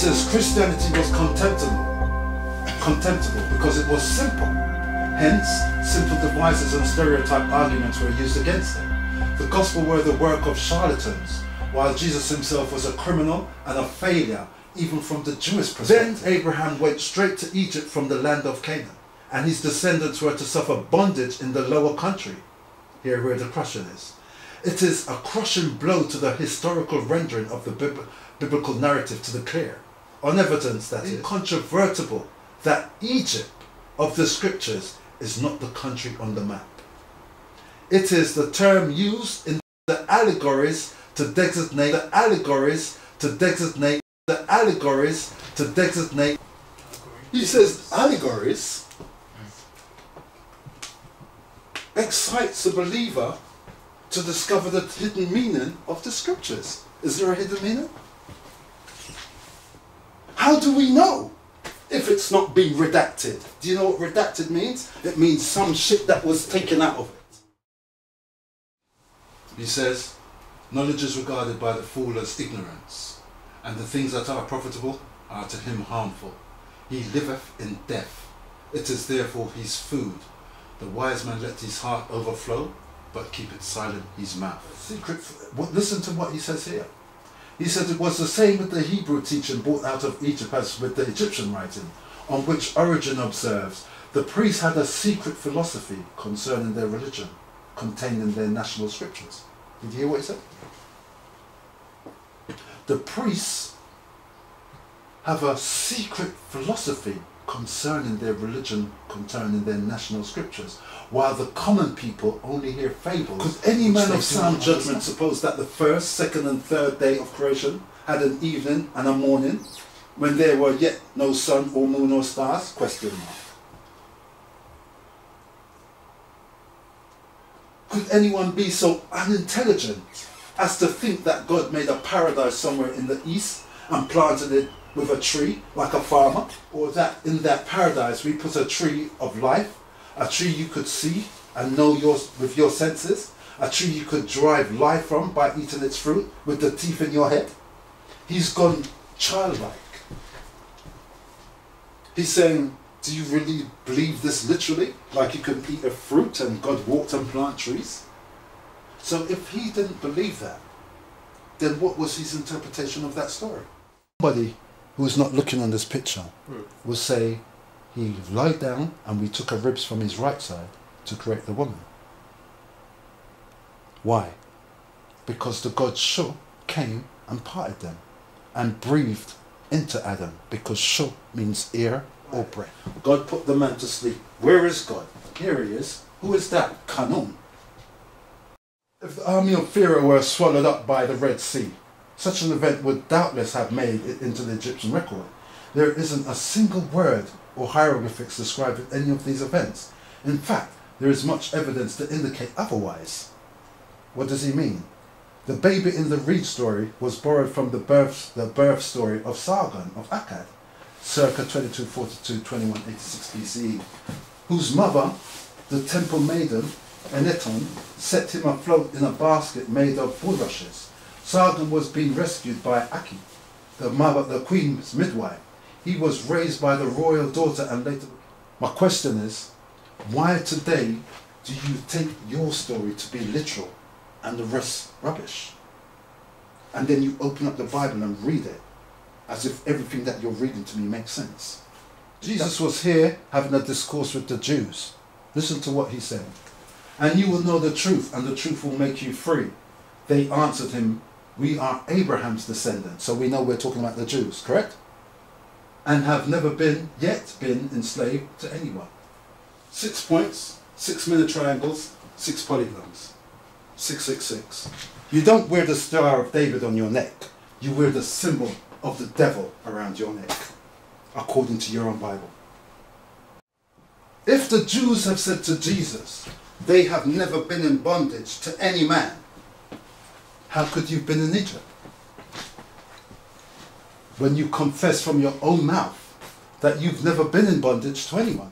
says Christianity was contemptible because it was simple. Hence, simple devices and stereotype arguments were used against it. The gospel were the work of charlatans, while Jesus himself was a criminal and a failure, even from the Jewish perspective. Then Abraham went straight to Egypt from the land of Canaan, and his descendants were to suffer bondage in the lower country. Here where the crushing is. It is a crushing blow to the historical rendering of the biblical narrative to the clear, on evidence that is incontrovertible that Egypt of the scriptures is not the country on the map. It is the term used in the allegories to designate He says allegories excites the believer to discover the hidden meaning of the scriptures. Is there a hidden meaning? How do we know if it's not being redacted? Do you know what redacted means? It means some shit that was taken out of it. He says, knowledge is regarded by the fool as ignorance, and the things that are profitable are to him harmful. He liveth in death. It is therefore his food. The wise man let his heart overflow, but keep it silent his mouth. Secret. Listen to what he says here. He said it was the same with the Hebrew teaching brought out of Egypt as with the Egyptian writing, on which Origen observes, the priests had a secret philosophy concerning their religion, contained in their national scriptures. Did you hear what he said? The priests have a secret philosophy concerning their religion, concerning their national scriptures, while the common people only hear fables. Could any man of sound judgment suppose that the first, second and third day of creation had an evening and a morning, when there were yet no sun or moon or stars? Question mark. Could anyone be so unintelligent as to think that God made a paradise somewhere in the east and planted it with a tree like a farmer? Or that in that paradise we put a tree of life, a tree you could see and know with your senses, a tree you could derive life from by eating its fruit with the teeth in your head? He's gone childlike. He's saying, do you really believe this literally? Like you could eat a fruit and God walked and plant trees? So if he didn't believe that, then what was his interpretation of that story? Somebody who's not looking on this picture will say he lied down and we took her ribs from his right side to create the woman. Why? Because the God Shu came and parted them and breathed into Adam, because Shu means ear or breath. God put the man to sleep. Where is God? Here he is. Who is that? Kanun. If the army of Pharaoh were swallowed up by the Red Sea, such an event would doubtless have made it into the Egyptian record. There isn't a single word or hieroglyphics describing any of these events. In fact, there is much evidence to indicate otherwise. What does he mean? The baby in the reed story was borrowed from the birth story of Sargon of Akkad, circa 2242-2186 BCE, whose mother, the temple maiden Eneton, set him afloat in a basket made of bulrushes. Sargon was being rescued by Aki, the queen's midwife. He was raised by the royal daughter and later... My question is, why today do you take your story to be literal and the rest rubbish? And then you open up the Bible and read it as if everything that you're reading to me makes sense. Jesus was here having a discourse with the Jews. Listen to what he said. And you will know the truth, and the truth will make you free. They answered him, we are Abraham's descendants. So we know we're talking about the Jews, correct? And have never yet been enslaved to anyone. 6 points, 6-minute triangles, 6 polygons. 666. You don't wear the Star of David on your neck. You wear the symbol of the devil around your neck, according to your own Bible. If the Jews have said to Jesus, they have never been in bondage to any man, how could you have been in Egypt? When you confess from your own mouth that you've never been in bondage to anyone.